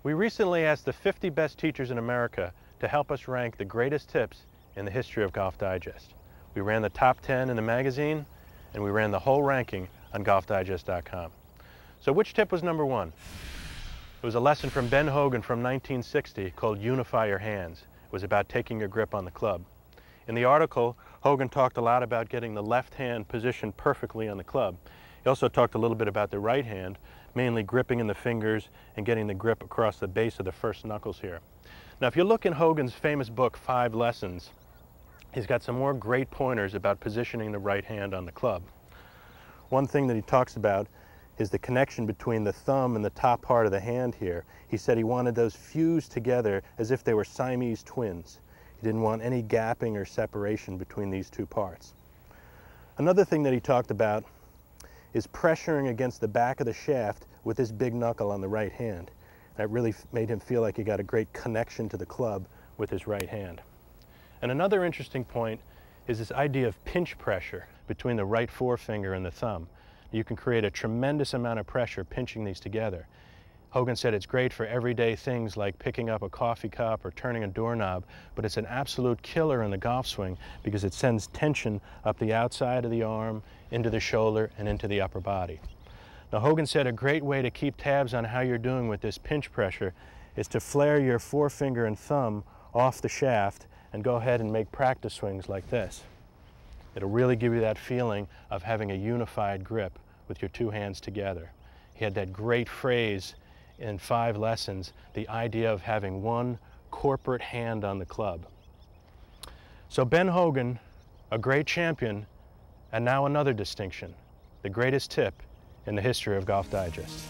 We recently asked the 50 best teachers in America to help us rank the greatest tips in the history of Golf Digest. We ran the top 10 in the magazine, and we ran the whole ranking on golfdigest.com. So which tip was number one? It was a lesson from Ben Hogan from 1960 called Unify Your Hands. It was about taking your grip on the club. In the article, Hogan talked a lot about getting the left hand positioned perfectly on the club. He also talked a little bit about the right hand, mainly gripping in the fingers and getting the grip across the base of the first knuckles here. Now, if you look in Hogan's famous book, 5 Lessons, he's got some more great pointers about positioning the right hand on the club. One thing that he talks about is the connection between the thumb and the top part of the hand here. He said he wanted those fused together as if they were Siamese twins. He didn't want any gapping or separation between these two parts. Another thing that he talked about is pressuring against the back of the shaft with this big knuckle on the right hand. That really made him feel like he got a great connection to the club with his right hand. And another interesting point is this idea of pinch pressure between the right forefinger and the thumb. You can create a tremendous amount of pressure pinching these together. Hogan said it's great for everyday things like picking up a coffee cup or turning a doorknob, but it's an absolute killer in the golf swing because it sends tension up the outside of the arm, into the shoulder, and into the upper body. Now, Hogan said a great way to keep tabs on how you're doing with this pinch pressure is to flare your forefinger and thumb off the shaft and go ahead and make practice swings like this. It'll really give you that feeling of having a unified grip with your two hands together. He had that great phrase in 5 Lessons, the idea of having one corporate hand on the club. So Ben Hogan, a great champion, and now another distinction, the greatest tip in the history of Golf Digest.